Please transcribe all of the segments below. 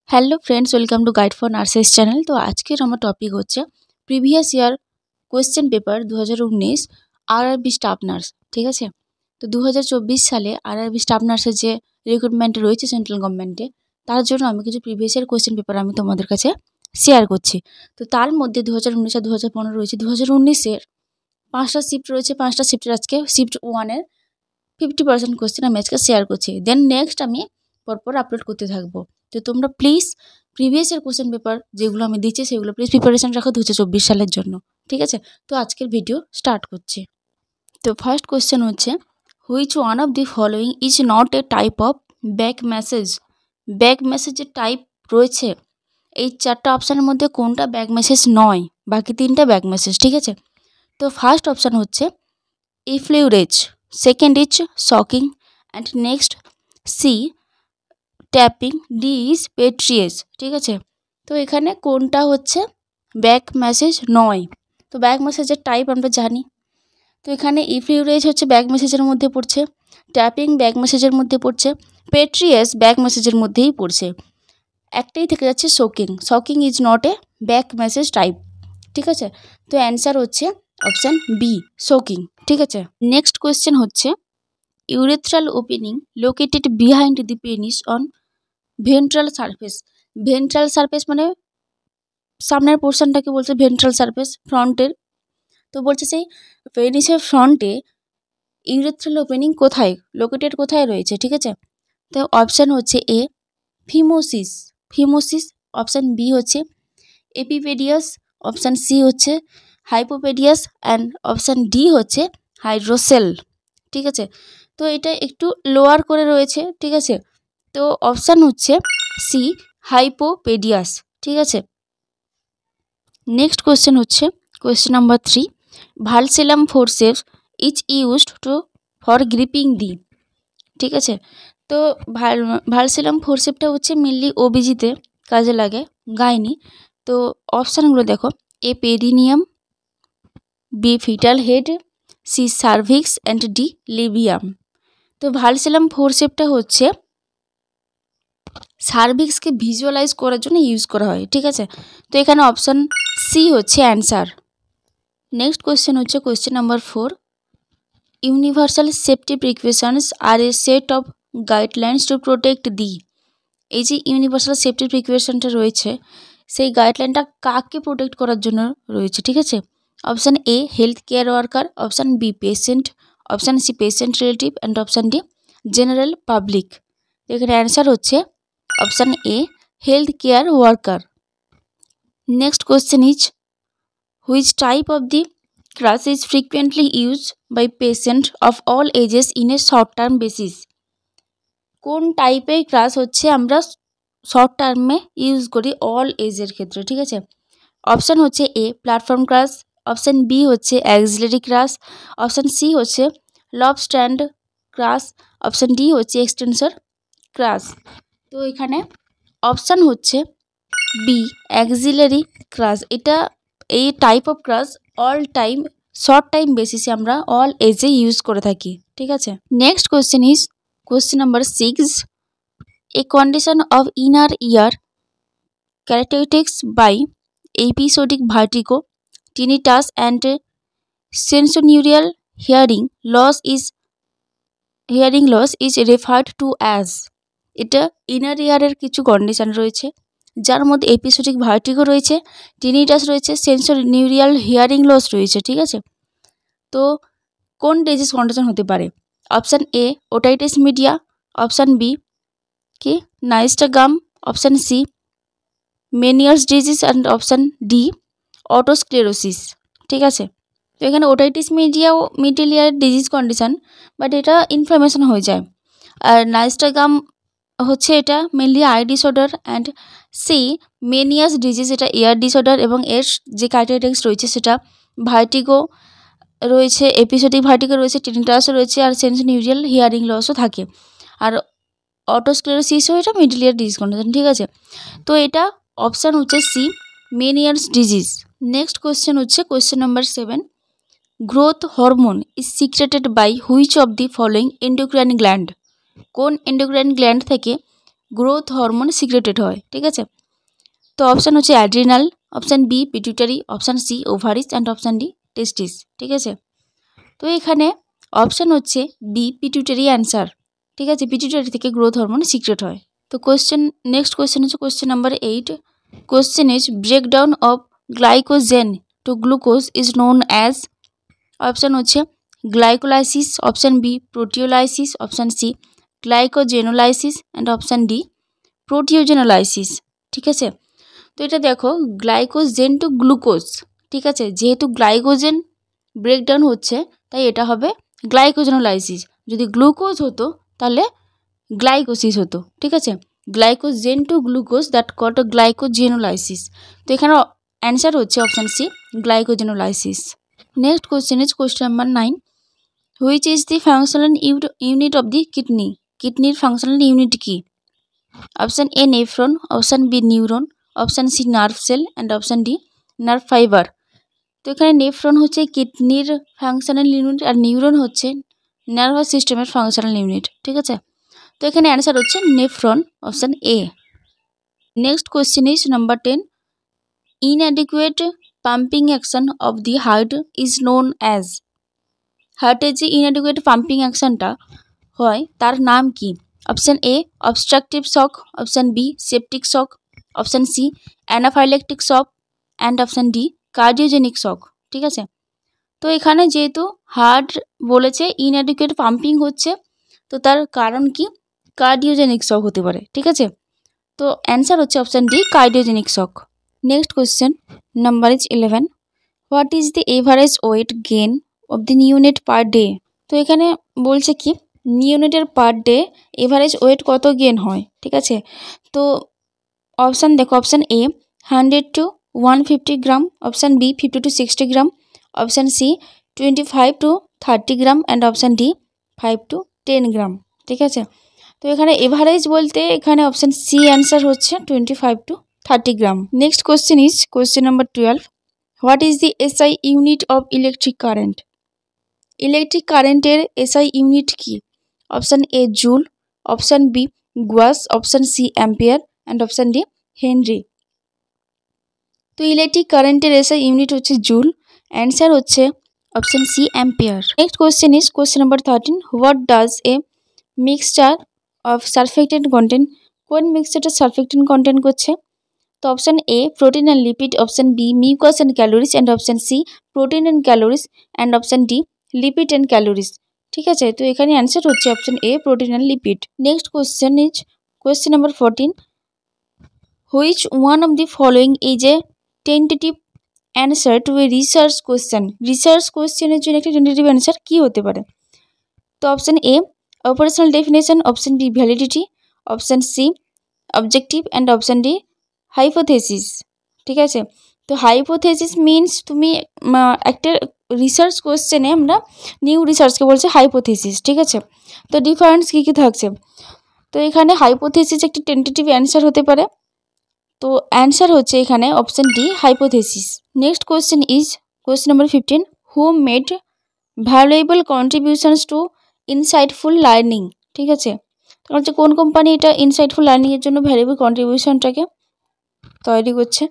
Hello friends, welcome to guide for nurses channel. তো আজকের আমার টপিক হচ্ছে previous year question paper 2019 RRB staff nurse. ঠিক আছে, তো 2024 সালে আরআরবি স্টাফ নার্সের যে রিক্রুটমেন্ট রয়েছে সেন্ট্রাল গভর্নমেন্টে, তার জন্য আমি কিছু প্রিভিয়াস ইয়ার কোয়েশ্চেন পেপার আমি তোমাদের কাছে শেয়ার করছি। তো তার মধ্যে 2019 আর 2015 রয়েছে। 2019-এর 5টা শিফট রয়েছে, 5টা শিফটের আজকে শিফট 1-এর 50% কোয়েশ্চেন আমি আজকে শেয়ার করছি। দেন নেক্সট আমি পরপর আপলোড করতে থাকবো। তো তোমরা please previous year question paper যেগুলো আমি দিচ্ছি সেগুলো প্লিজ প্রিপারেশন রাখো 2024 সালের জন্য। ঠিক আছে, তো আজকের ভিডিও স্টার্ট করছি। তো ফার্স্ট কোয়েশ্চেন হচ্ছে, which one of the following is not a type of back message. Back মেসেজের টাইপ রয়েছে, এই 4টা অপশানের মধ্যে কোনটা ব্যাক মেসেজ নয়? বাকি 3টা ব্যাক মেসেজ। ঠিক আছে, তো ফার্স্ট অপশান হচ্ছে effleurage, second is shaking, and next c tapping, d is petrissage. ঠিক আছে, তো এখানে কোনটা হচ্ছে ব্যাক মেসেজ নয়? তো ব্যাক মেসেজের টাইপ আমরা জানি। তো এখানে ইফ্লিউরেজ হচ্ছে ব্যাক মেসেজের মধ্যে পড়ছে, ট্যাপিং ব্যাক মেসেজের মধ্যে পড়ছে, পেট্রিয়েস ব্যাক মেসেজের মধ্যেই পড়ছে। একটাই থেকে যাচ্ছে shocking. Shocking is not a back message type. ঠিক আছে, তো অ্যান্সার হচ্ছে অপশান বি, শকিং। ঠিক আছে, নেক্সট কোয়েশ্চেন হচ্ছে, urethral opening located behind the penis on ventral surface. Ventral surface মানে সামনের পোর্শনটাকে বলছে ভেন্ট্রাল সারফেস, ফ্রন্টের। তো বলছে সেই পেনিসের ফ্রন্টে ইউরেথ্রাল ওপেনিং কোথায় লোকেটেড, কোথায় রয়েছে? ঠিক আছে, তো অপশান হচ্ছে এ ফিমোসিস, ফিমোসিস, অপশান বি হচ্ছে এপিপেডিয়াস, অপশান সি হচ্ছে হাইপোপেডিয়াস, অ্যান্ড অপশান ডি হচ্ছে হাইড্রোসেল। ঠিক আছে, তো এটা একটু লোয়ার করে রয়েছে। ঠিক আছে, তো অপশান হচ্ছে সি হাইপোপেডিয়াস। ঠিক আছে, নেক্সট কোয়েশ্চেন হচ্ছে question number 3, vulsellum forceps is used to for gripping the. ঠিক আছে, তো ভালসেলাম ফোরসেপটা হচ্ছে মেনলি ওবিজিতে কাজে লাগে, গাইনি। তো অপশানগুলো দেখো, a perineum, b fetal head, c cervix, and d labium. তো ভালসেলাম ফোরসেপটা হচ্ছে সার্ভিক্সকে ভিজুয়ালাইজ করার জন্য ইউজ করা হয়। ঠিক আছে, তো এখানে অপশান সি হচ্ছে অ্যান্সার। নেক্সট কোয়েশ্চেন হচ্ছে question number 4, universal safety precautions are a set of guidelines to protect the. এই যে ইউনিভার্সাল সেফটি প্রিকশনটা রয়েছে, সেই গাইডলাইনটা কাকে প্রোটেক্ট করার জন্য রয়েছে? ঠিক আছে, option A health care worker, option B patient, option C patient relative, and option D general public. এখানে অ্যান্সার হচ্ছে option A health care worker. Next question is, which type of the crash is frequently use by patient of all ages in a short term basis. কোন টাইপের crush হচ্ছে আমরা short টার্মে use করি all এজের ক্ষেত্রে? ঠিক আছে, অপশান হচ্ছে a platform crutch, option b হচ্ছে অ্যাক্সিলারি ক্রাশ, অপশান সি হচ্ছে Lofstrand crutch, option d হচ্ছে এক্সটেন্সর ক্রাশ। তো এখানে অপশান হচ্ছে বি অ্যাক্সিলারি ক্রাশ। এটা এই type of crutch all time short time বেসিসে আমরা অল এজে ইউজ করে থাকি। ঠিক আছে, next question is question number 6, a condition of inner ear characteristics by episodic vertigo, tinnitus, and sensorineural hearing loss is referred to as. এটা inner ইয়ারের কিছু কন্ডিশন রয়েছে, যার মধ্যে এপিসোডিক ভার্টিগো রয়েছে, টিনিটাস রয়েছে, সেন্সোনিউরিয়াল হিয়ারিং লস রয়েছে। ঠিক আছে, তো কোন ডিজিজ কন্ডিশন হতে পারে? Option a otitis media, option b কি nystagmus, option c Meniere's disease, and option d otosclerosis. ঠিক আছে, তো এখানে ওটাইটিস মিডিয়াও middle ear disease condition, but এটা ইনফ্লামেশন হয়ে যায়। আর নাইস্টাগাম হচ্ছে এটা mainly eye disorder, and c Meniere's disease, এটা এয়ার ডিসঅর্ডার, এবং এর যে ক্যারেক্টারিস্টিক্স রয়েছে সেটা ভার্টিগো রয়েছে, এপিসোডিক ভার্টিগো রয়েছে, টিনিটাসও রয়েছে, আর সেন্সোনিউরিয়াল হিয়ারিং লসও থাকে। আর অটোস্ক্লেরোসিসও এটা মিডল ইয়ার ডিজিজ কন্ডিশন। ঠিক আছে, তো এটা অপশান হচ্ছে c Meniere's disease. Next question হচ্ছে question number 7, growth hormone is secreted by which of the following endocrine gland. কোন এন্ডোক্রাইন গ্ল্যান্ড থেকে গ্রোথ হরমোন সিক্রেটেড হয়, ঠিক আছে। তো অপশান হচ্ছে adrenal, option b pituitary, option c ovaries and option d testes, ঠিক আছে। তো এখানে অপশান হচ্ছে বি পিটুইটারি অ্যান্সার, ঠিক আছে। পিটুইটারি থেকে গ্রোথ হরমোন সিক্রেট হয়। তো নেক্সট কোয়েশ্চেন হচ্ছে question number 8। Question is breakdown of glycogen to glucose is known as. Option হচ্ছে glycolysis, option b proteolysis, option C glycogenolysis and option d proteogenolysis, ঠিক আছে। তো এটা দেখো গ্লাইকোজেন টু গ্লুকোজ, ঠিক আছে, যেহেতু গ্লাইকোজেন ব্রেকডাউন হচ্ছে তাই এটা হবে গ্লাইকোজেনোলাইসিস। যদি গ্লুকোজ হতো তাহলে গ্লাইকোসিস হতো, ঠিক আছে। Glycogen to glucose that called glycogenolysis. তো এখানে অ্যান্সার হচ্ছে option C glycogenolysis. Next question is question number 9। Which is the functional unit of the kidney. কিডনির ফাংশনাল ইউনিট কি? Option A nephron, option B neuron, option C nerve cell and option D nerve fibre. তো এখানে nephron হচ্ছে কিডনির functional unit আর neuron হচ্ছে nervous সিস্টেমের functional unit, ঠিক আছে। তো এখানে অ্যান্সার হচ্ছে nephron, option A. Next question is number 10। Inadequate pumping action of the heart is known as. হার্টের যে ইনঅ্যাডিকুয়েট পাম্পিং অ্যাকশনটা হয় তার নাম কি? Option A obstructive shock, option B septic shock, option C anaphylactic shock and option D cardiogenic shock, ঠিক আছে। তো এখানে যেহেতু হার্ট বলেছে ইনঅ্যাডিকুয়েট পাম্পিং হচ্ছে, তো তার কারণ কি? কার্ডিওজেনিক শক হতে পারে, ঠিক আছে। তো অ্যান্সার হচ্ছে option D cardiogenic shock. Next question number is 11। What is the average weight gain of the neonate per day. তো এখানে বলছে কি নিউনেটের পার ডে এভারেজ ওয়েট কত গেন হয়, ঠিক আছে। তো অপশান দেখো, option A 100 to 150 gram, option B 50 to 60 gram, option C 25 to 30 gram and option D 5 to 10 gram, ঠিক আছে। তো এখানে এভারেজ বলতে এখানে অপশান সি অ্যান্সার হচ্ছে 25 to 30 gram. Next question is question number 12। What is the SI unit of electric current. Electric কারেন্টের SI unit কি? Option A joule, option B watts, option C ampere and option D henry. তো electric কারেন্টের SI unit হচ্ছে joule, answer হচ্ছে option C ampere. Next question is question number 13। What does a mixture of surfactant content. কোন মিক্সচারটা surfactant content করছে? তো option A protein and lipid, option B mucus and calories and option C protein and calories and option D lipid and calories, ঠিক আছে। তো এখানে answer হচ্ছে option A protein and lipid. Next question is question number 14। Which one of the following is a tentative answer to a research question. Research কোয়েশ্চেনের জন্য একটি tentative answer কী হতে পারে? তো option A operational definition, option B validity, option C objective and option D hypothesis, ঠিক আছে। তো হাইপোথেসিস মিনস তুমি একটা রিসার্চ কোয়েশ্চেনে আমরা নিউ রিসার্চকে বলছে হাইপোথেসিস, ঠিক আছে। তো ডিফারেন্স কী কী থাকছে? তো এখানে হাইপোথেসিস একটি টেন্টেটিভ অ্যান্সার হতে পারে, তো অ্যান্সার হচ্ছে এখানে option D hypothesis. Next question is question number 15। Who made valuable contributions to insightful learning, ঠিক আছে। তো হচ্ছে কোন কোম্পানি এটা ইনসাইটফুল লার্নিংয়ের জন্য ভ্যালুয়েবল কন্ট্রিবিউশনটাকে তৈরি করছে?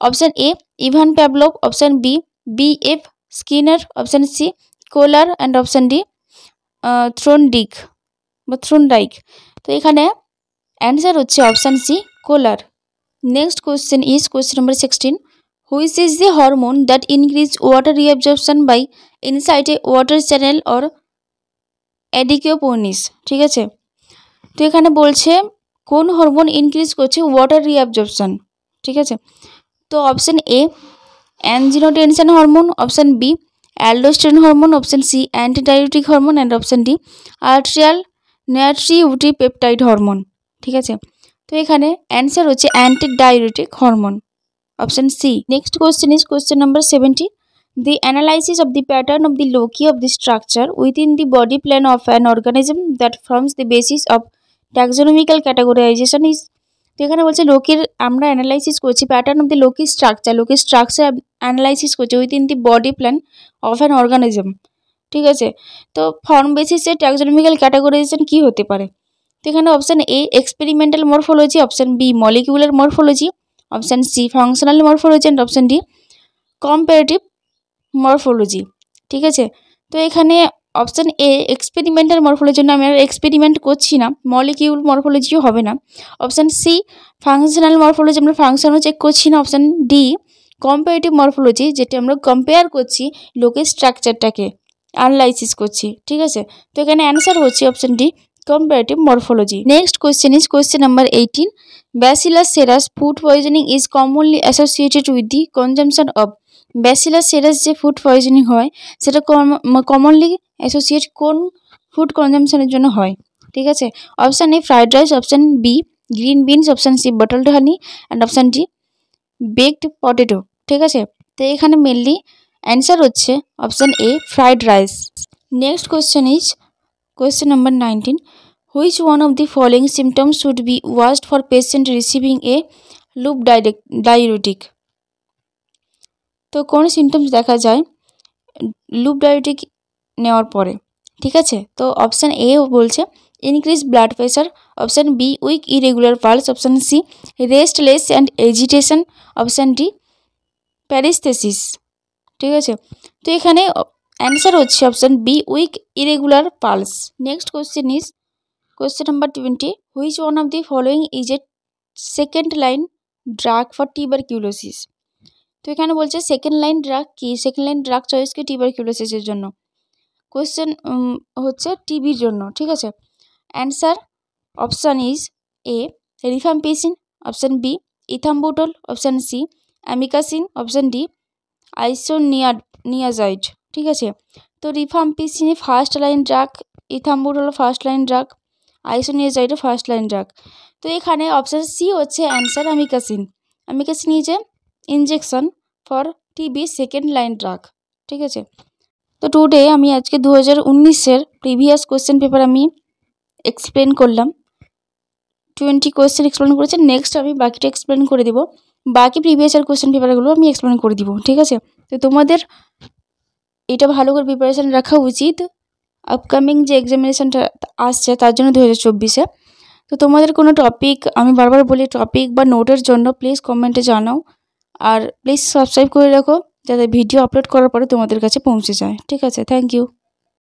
Option A Ivan Pavlov, option B BF Skinner, option C Kohler and option D Thorndike. তো এখানে অ্যান্সার হচ্ছে option C Kohler. Next question is question number 16। Which is the hormone that increase water reabsorption by inside a water channel or aquaporins, ঠিক আছে। তো এখানে বলছে কোন hormone increase করছে ওয়াটার রিঅ্যাবজর্পশন, ঠিক আছে। তো option A angiotensin hormone, option B aldosterone hormone, option C antidiuretic hormone and option D atrial natriuretic peptide hormone, ঠিক আছে। তো এখানে অ্যান্সার হচ্ছে antidiuretic hormone, option C. Next question is question number 17. The analysis of the pattern of the loci of the structure within the body plan of an organism that forms the basis of taxonomical categorization is. তো এখানে বলছে লোকির আমরা analysis করছি pattern of the loci structure analysis করছে within the body plan of an organism, ঠিক আছে। তো form বেসিসে ট্যাক্সোনমিক্যাল ক্যাটাগরাইজেশন কী হতে পারে? তো এখানে option A experimental morphology, option B molecular morphology, option C functional morphology and option D comparative morphology. ঠিক আছে, তো এখানে অপশান এ এক্সপেরিমেন্টাল মরফোলজির জন্য আমি আর এক্সপেরিমেন্ট করছি না, মলিকিউল মরফোলজিও হবে না। অপশান সি ফাংশনাল মরফোলজি, আমরা ফাংশনও চেক করছি না। অপশান ডি কম্পারেটিভ মরফোলজি, যেটা আমরা কম্পেয়ার করছি লোকের স্ট্রাকচারটাকে, অ্যানালাইসিস করছি। ঠিক আছে, তো এখানে অ্যান্সার হচ্ছে option D comparative morphology. Next question is question number 18. Bacillus cereus food poisoning is commonly associated with the consumption of Bacillus cereus যে ফুড পয়জনিং হয় সেটা কমনলি অ্যাসোসিয়েট কোন ফুড কনজামশনের জন্য হয়? ঠিক আছে, option A fried rice, option B green beans, option C bottled honey and option D baked potato. ঠিক আছে, তো এখানে মেনলি অ্যান্সার হচ্ছে option A fried rice. Next question is question number 19. Which one of the following symptoms should be watched for patient receiving a loop diuretic? তো কোন symptoms দেখা যায় loop ডায়োটিক নেওয়ার পরে? ঠিক আছে, তো অপশান এ বলছে increase blood pressure, option B weak irregular pulse, option C restless and agitation, option D paresthesia. ঠিক আছে, তো এখানে অ্যান্সার হচ্ছে option B weak irregular pulse. Next question is question number 20. Which one of the following is a second line drug for tuberculosis? তো এখানে বলছে second line drug কি, second line drug choice কি টিউবারকিউলোসিসের জন্য? কোয়েশ্চেন হচ্ছে টিবির জন্য। ঠিক আছে, answer option is A rifampicin, option B ethambutol, option C amikacin, option D isoniazid. ঠিক আছে, তো rifampicin first line drug, ethambutol first line drug, আইসোনিয়াজাইডও ফার্স্ট লাইন ড্রাগ। তো এখানে অপশান সি হচ্ছে answer amikacin. Amikacin is a injection for TB second line drug. ঠিক আছে, তো টুডে আমি আজকে 2019-এর প্রিভিয়াস কোয়েশ্চেন পেপার আমি এক্সপ্লেন করলাম, 20 কোয়েশ্চেন এক্সপ্লেন করেছে। নেক্সট আমি বাকিটা এক্সপ্লেন করে দিব, বাকি প্রিভিয়াসের কোয়েশ্চেন পেপারগুলো আমি এক্সপ্লেন করে দিব। ঠিক আছে, তো তোমাদের এটা ভালো করে প্রিপারেশান রাখা উচিত আপকামিং যে এক্সামিনেশানটা আসছে তার জন্য 2024-এ। তো তোমাদের কোনো টপিক, আমি বারবার বলি টপিক বা নোটের জন্য প্লিজ কমেন্টে জানাও, আর প্লিজ সাবস্ক্রাইব করে রাখো যাতে ভিডিও আপলোড করার পরে তোমাদের কাছে পৌঁছে যায়। ঠিক আছে, থ্যাংক ইউ।